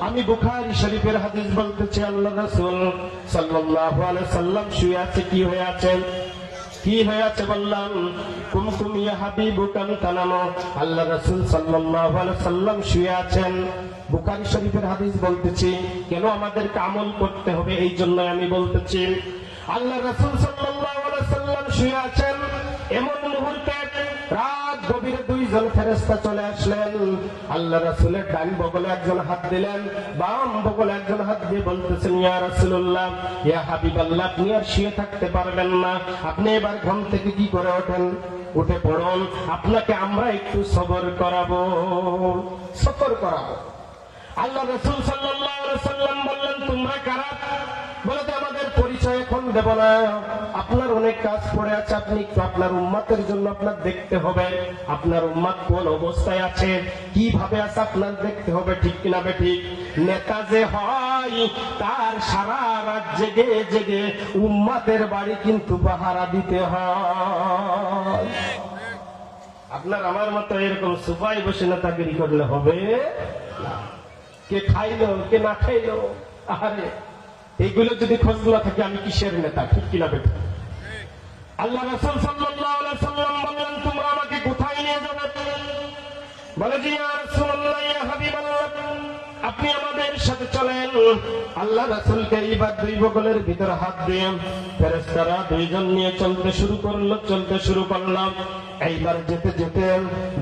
আমি বুখারী শরীফের হাদিস বলতেছি, আল্লাহ রাসূল সাল্লাল্লাহু আলাইহি সাল্লাম শুয়ে আছে। কি হয়ে আছেন? কি হয়ে আছে বললাম? কুমকুম ইয়া হাবিবুকান তানামু। আল্লাহ রাসূল সাল্লাল্লাহু আলাইহি সাল্লাম শুয়ে আছেন। বুখারী শরীফের হাদিস বলতেছি, কেন আমাদেরকে আমল করতে হবে এই জন্য আমি বলতেছি। আল্লাহ রাসূল সাল্লাল্লাহু আলাইহি সাল্লাম শুয়ে আছেন, এমন মুহূর্তে রাত গভীরে দুইজন ফেরেশতা চলে আসলেন। আল্লাহ রাসূলের ডান বগলে একজন হাত দিলেন, বাম বগলে একজন হাত দিয়ে বলতেছেন, ইয়া রাসূলুল্লাহ, ইয়া হাবিবাল্লাহ, আপনি আর শুয়ে থাকতে পারবেন না, আপনি এবার ঘুম থেকে কি করে ওঠেন, উঠে পড়ুন, আপনাকে আমরা একটু সবর করাবো, সফর করাবো। আল্লাহ রাসূল সাল্লাল্লাহু আলাইহি সাল্লাম বললেন, তোমরা কারা? বলে তো আমাদের পরিচয় এখন দেব না, আপনার অনেক কাজ পড়ে আছে, আপনি একটু আপনার উম্মতের জন্য আপনার দেখতে হবে, আপনার উম্মত কোন অবস্থায় আছে, কিভাবে আছে আপনার দেখতে হবে, ঠিক কিনা বেঠিক? নেতা যে হয় তার সারা রাত জেগে জেগে উম্মতের বাড়ি কিন্তু পাহারা দিতে হয়। আপনার আমার মতো এরকম সুপাই বসে নেতাগিরি করলে হবে না। কে খাইলো কে না খাইলো, আরে এইগুলো যদি খোঁজগুলো থাকে আমি কিসের নেতা, ঠিক কিনা বেটা? আল্লাহ রাসূল সাল্লাল্লাহু আলাইহি সাল্লাম বললেন, তোমরা আমাকে কোথায় নিয়ে যাবে? বলে যে, ইয়া রাসূলুল্লাহ, ইয়া হাবিবাল্লাহ, আপনি আমাদের সাথে চলেন। আল্লাহ রাসূলকে এইবার দুই বগলের ভিতর হাত দিয়ে ফেরেশতারা দুইজন নিয়ে চলতে শুরু করলো। এইবার যেতে যেতে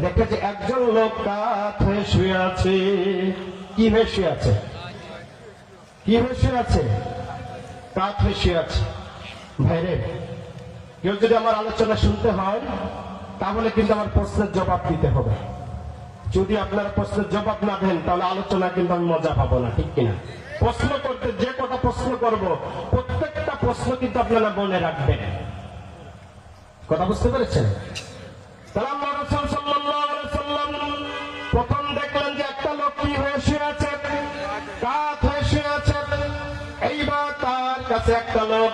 দেখে যে একজন লোক কাত হয়ে শুয়ে আছে। কি হয়ে শুয়ে আছে? কি হয়ে শুয়ে আছে? কাত হয়ে শুয়ে আছে। ভাইরে, কেউ যদি আমার আলোচনা শুনতে হয় তাহলে কিন্তু আমার প্রশ্নের জবাব দিতে হবে। যদি আপনারা প্রশ্নের জবাব না দেন তাহলে আলোচনা কিন্তু আমি মজা পাবো না, ঠিক কিনা? প্রশ্ন করতে যে কটা প্রশ্ন করব প্রত্যেকটা প্রশ্ন কিন্তু আপনারা মনে রাখবেন। কথা বুঝতে পেরেছেন? তাহলে আল্লাহ রাসূল সাল্লাল্লাহু আলাইহি সাল্লাম প্রথম দেখলেন যে একটা লোক কি হয়ে শুয়ে আছে, কাত হয়ে শুয়ে আছে। এইবার তার কাছে একটা লোক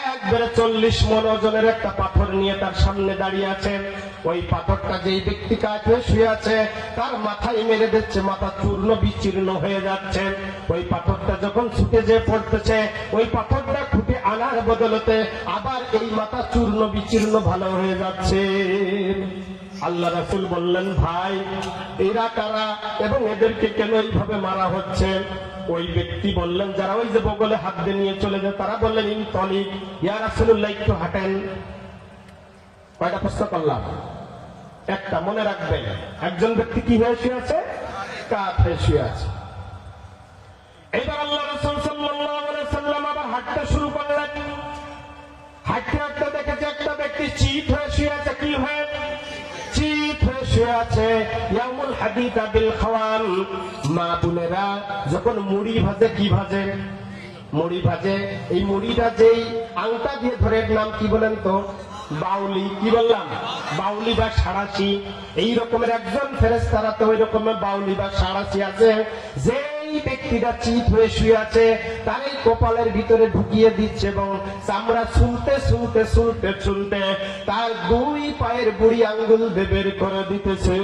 একবারে 40 মণ ওজনের একটা পাথর নিয়ে তার সামনে দাঁড়িয়ে আছে। ওই পাথরটা যেই ব্যক্তি কাত হয়ে শুয়ে আছে তার মাথায় মেরে দিচ্ছে, মাথা চূর্ণ বিচীর্ণ হয়ে যাচ্ছে। ওই পাথরটা যখন ছুটে যেয়ে পড়তেছে, ওই পাথরটা খুঁটে আনার বদলতে আবার এই মাথা চূর্ণ বিচীর্ণ ভালো হয়ে যাচ্ছে। আল্লাহ রাসূল বললেন, ভাই এরা কারা এবং এদেরকে কেন এইভাবে মারা হচ্ছে? ওই ব্যক্তি বললেন, যারা ওই যে বগলে হাত দিয়ে নিয়ে চলে যায়, তারা বললেন, ইনতলিক ইয়া রাসূলুল্লাহ, একটু হাঁটেন। কয়টা প্রশ্ন করলাম? একটা। মনে রাখবেন, একজন ব্যক্তি কি হয়ে শুয়ে আছে? কাত হয়ে শুয়ে আছে। এবার আল্লাহ রাসূল সাল্লাল্লাহু আলাইহি সাল্লাম আবার হাঁটতে শুরু করলেন। হাঁটতে হাঁটতে দেখেছে একটা ব্যক্তি চিত হয়ে শুয়ে আছে। কি হয়ে? চিত হয়ে শুয়ে আছে। ইয়াউমুল হাদিদা বিল খাওয়াম। মা বোনেরা যখন মুড়ি ভাজে, কি ভাজে? মুড়ি ভাজে। এই মুড়িটা যেই আংটা দিয়ে ধরে, এর নাম কি বলেন তো? বাউলি। কি বললাম? বাউলি বা সাড়াশি। এই রকমের একজন ফেরেশতারা তো ওই রকমের বাউলি বা সাড়াশি আছে, যেই ব্যক্তিটা চিত হয়ে শুয়ে আছে তার এই কপালের ভিতরে ঢুকিয়ে দিচ্ছে এবং চামড়া শুনতে শুনতে শুনতে শুনতে তার দুই পায়ের বুড়ি আঙ্গুল বের করে দিতেছে।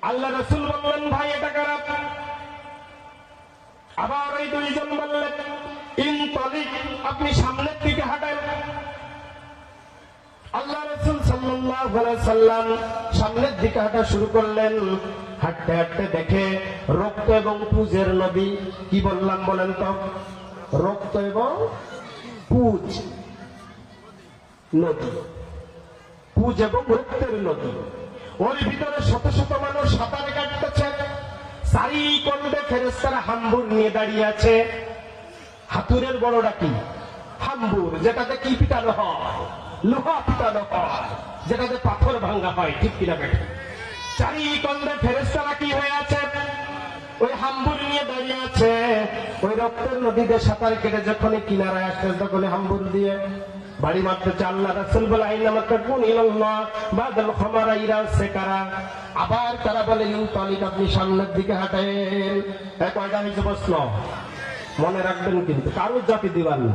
আল্লাহ রাসূল বললেন, ভাই এটা খারাপ। আবার ওই দুইজন বললেন, ইনতলিক, আপনি সামনের দিকে হাঁটেন। আল্লাহ রাসূল সাল্লাল্লাহু আলাইহি সাল্লাম সামনের দিকে হাঁটা শুরু করলেন। হাঁটতে হাঁটতে দেখে রক্ত এবং পুজের নদী। কি বললাম বলেন তো? রক্ত এবং পুজ নদী। পুজ এবং রক্তের নদী। ওর ভিতরে শত শত মানুষ সাঁতার কাটতেছে। চারিকোণে ফেরেশতারা হাম্বুর নিয়ে দাঁড়িয়ে আছে। হাতুরের বড়টা কি? হাম্বুর, যেটাতে কি পিটানো হয়? লোহা পিটানো হয়, যেটাতে পাথর ভাঙ্গা হয়, ঠিক কিনা বেটা? চারিকোণে ফেরেশতারা কি হয়ে আছে? ওই হাম্বুর নিয়ে দাঁড়িয়ে আছে। ওই রক্তের নদীতে সাঁতার কেটে যখনই কিনারায় আসছে তখন হাম্বুর দিয়ে বাড়ি মারতেছে। আল্লাহ রাসূল বলে, আইনামা তাকুন ইলাল্লাহ বাদাল খামারা ইরাসে কারা। আবার তারা বলে, ইনতলিক, আপনি সামনের দিকে হাঁটেন। কয়টা হয়েছে প্রশ্ন? মনে রাখবেন কিন্তু, কারোর জাতি দিবার না।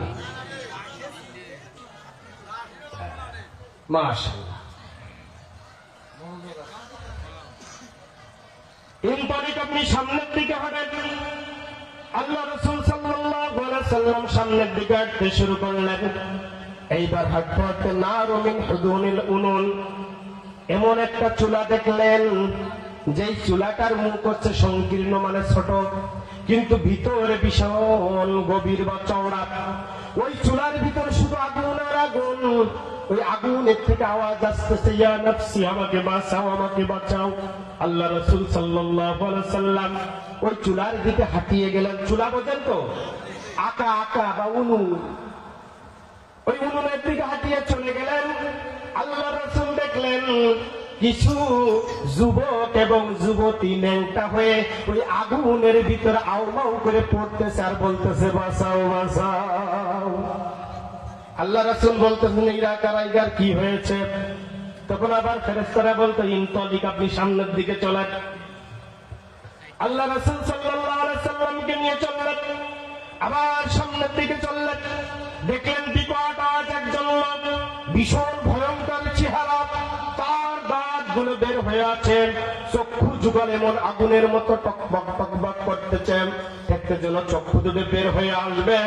মাশাআল্লাহ। ইনতলিক আপনি সামনের দিকে হাঁটেন। আল্লাহ রাসূল সাল্লাল্লাহু আলাইহি সাল্লাম সামনের দিকে হাঁটতে শুরু করলেন। এইবার হাঁটতে হাঁটতে নারু মিন হুদুনিল উনুন, এমন একটা চুলা দেখলেন যেই চুলাটার মুখ হচ্ছে সংকীর্ণ মানে ছোট, কিন্তু ভিতরে ভীষণ গভীর বা চওড়া। ওই চুলার ভিতর শুধু আগুন আর আগুন। ওই আগুনের থেকে আওয়াজ আসতেছে, ইয়া নাফসি, আমাকে বাঁচাও, আমাকে বাঁচাও। আল্লাহ রাসূল সাল্লাল্লাহু আলাইহি সাল্লাম ওই চুলার দিকে হাঁটিয়ে গেলেন। চুলা বোঝেন তো, আকা আকা বা উনুন, ওই উনুনের দিকে হাঁটিয়ে চলে গেলেন। আল্লাহ রাসূল দেখলেন কিছু যুবক এবং যুবতী ন্যাংটা হয়ে ওই আগুনের ভিতরে আউমাউ করে পড়তেছে আর বলতেছে, বাঁচাও বাঁচাও। আল্লাহ রাসূল বলতেছেন, ইরা কারা, ইরার কি হয়েছে? তখন আবার ফেরেশতারা বলতো, ইনতলিক, আপনি সামনের দিকে চলেন। আল্লাহ রাসূল সাল্লাল্লাহু আলাইহি সাল্লামকে নিয়ে চললেন, আবার সামনের দিকে চললেন। দেখলেন বিকট আজ একজন লোক, ভীষণ ভয়ঙ্কর চেহারা, তার দাঁতগুলো বের হয়ে আছে, চক্ষু যুগল এমন আগুনের মতো টকবক টকবক করতেছে, দেখতে যেন চক্ষু দুটো বের হয়ে আসবে।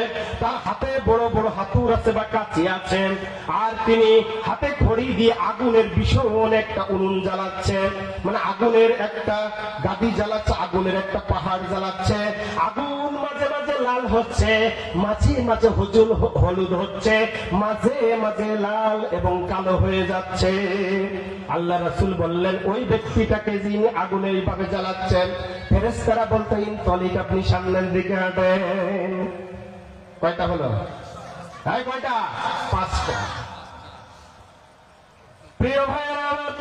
তার হাতে বড় বড় হাতুড় আছে বা কাঁচি আছে, আর তিনি হাতে খড়ি দিয়ে আগুনের ভীষণ একটা উনুন জ্বালাচ্ছে, মানে আগুনের একটা গাদি জ্বালাচ্ছে, আগুনের একটা পাহাড় জ্বালাচ্ছে। আগুন মাঝে মাঝে লাল হচ্ছে, মাঝে মাঝে হলুদ হচ্ছে, মাঝে মাঝে লাল এবং কালো হয়ে যাচ্ছে। আল্লাহ রাসূল বললেন, ওই ব্যক্তিটাকে যিনি আগুনে এইভাবে জ্বালাচ্ছেন, ফেরেশতারা বলতে, ইনতলিক, আপনি সামনের দিকে হাঁটেন। কয়টা হলো? হ্যাঁ, কয়টা? 5টা। প্রিয় ভাইয়েরা আমার,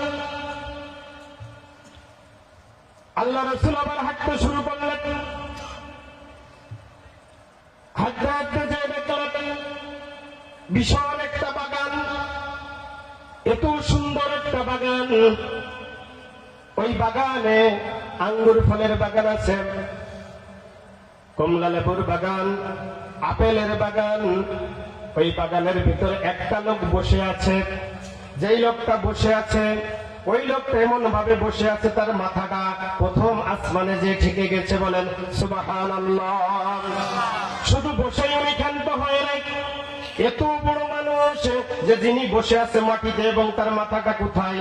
আল্লাহ রাসূল আবার হাঁটতে শুরু করলেন। হাঁটতে হাঁটতে যে দেখলেন বিশাল একটা বাগান, এত সুন্দর একটা বাগান। ওই বাগানে আঙ্গুর ফলের বাগান আছে, কমলা লেবুর বাগান, আপেলের বাগান। ওই বাগানের ভিতরে একটা লোক বসে আছে। যেই লোকটা বসে আছে, ওই লোকটা এমন ভাবে বসে আছে, তার মাথাটা প্রথম আসমানে যে ঠেকে গেছে। বলেন সুবহানাল্লাহ। শুধু বসেই উনি ক্ষান্ত হয় নাই, এত বড় মানুষ যে যিনি বসে আছে মাটিতে এবং তার মাথাটা কোথায়?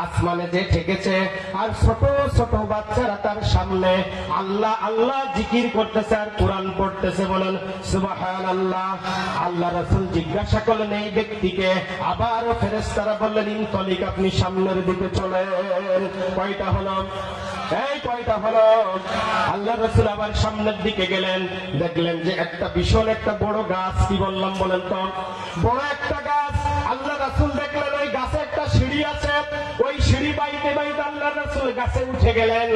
আসমানে যে ঠেকেছে। আর ছোট ছোট বাচ্চারা তার সামনে আল্লাহ আল্লাহ জিকির করতেছে আর কোরআন পড়তেছে। বলেন সুবহানাল্লাহ। আল্লাহ রাসূল জিজ্ঞাসা করলেন এই ব্যক্তিকে, আবার ফেরেশতারা বললেন, ইনতলিক, আপনি সামনের দিকে চলেন। কয়টা হলো? এই কয়টা হলো? আল্লাহ রাসূল আবার সামনের দিকে গেলেন, দেখলেন যে একটা বিশাল একটা বড় গাছ। কি বললাম বলেন তো? বড় একটা গাছ। আল্লাহ রাসূল দেখলেন ওই গাছে একটা সিঁড়ি আছে, ওই সিঁড়ি বাইতে বাইতে আল্লাহ রাসূল গাছে উঠে গেলেন।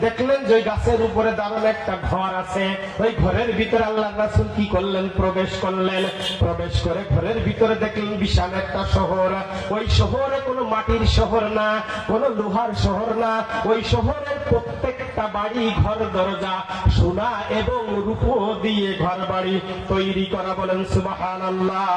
দেখলেন যে ওই গাছের উপরে দারুণ একটা ঘর আছে। ওই ঘরের ভিতরে আল্লাহ রাসূল কি করলেন? প্রবেশ করলেন। প্রবেশ করে ঘরের ভিতরে দেখলেন বিশাল একটা শহর। ওই শহরে কোনো মাটির শহর না, কোনো লোহার শহর না। ওই শহরের প্রত্যেকটা বাড়ি, ঘর, দরজা সোনা এবং রূপো দিয়ে ঘর বাড়ি তৈরি করা। বলেন সুবহানাল্লাহ।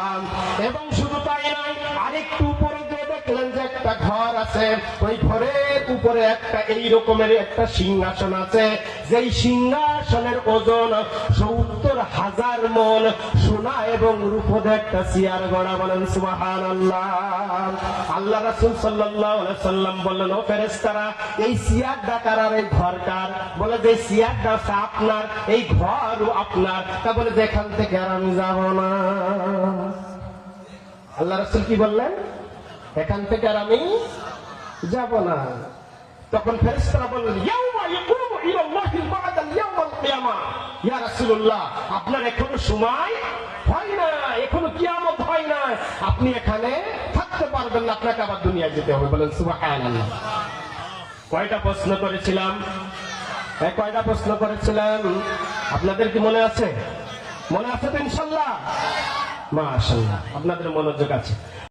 এবং শুধু তাই নয়, আরেকটু উপরে যে দেখলেন যে একটা ঘর আছে, ওই ঘরের উপরে একটা এই রকমের একটা সিংহাসন আছে, যেই সিংহাসনের ওজন ৭০,০০০ মণ সোনা এবং রূপোতে একটা চেয়ার গড়া। বলেন সুবহানাল্লাহ। আল্লাহ রাসূল সাল্লাল্লাহু আলাইহি সাল্লাম বললেন, ও ফেরেশতারা, এই চেয়ারটা কার আর এই ঘর কার? বলে যে চেয়ারটা আপনার, এই ঘরও আপনার। তা বলে যে এখান থেকে আর আমি যাব না। আল্লাহ রাসূল কি বললেন? এখান থেকে আর আমি যাব না। তখন ফেরেশতারা বললেন, ইয়াউমা ইয়াকুমু ইলাল্লাহি বা'দাল ইয়াউমিল কিয়ামাহ। ইয়া রাসূলুল্লাহ, আপনার এখনো সময় হয় না, এখনো কিয়ামত হয় না, আপনি এখানে থাকতে পারবেন না, আপনাকে আবার দুনিয়ায় যেতে হবে। বলেন সুবহানাল্লাহ। কয়টা প্রশ্ন করেছিলাম? কয়টা প্রশ্ন করেছিলাম? আপনাদের কি মনে আছে? মনে আছে তো ইনশাআল্লাহ? মাশাআল্লাহ, আপনাদের মনোযোগ আছে।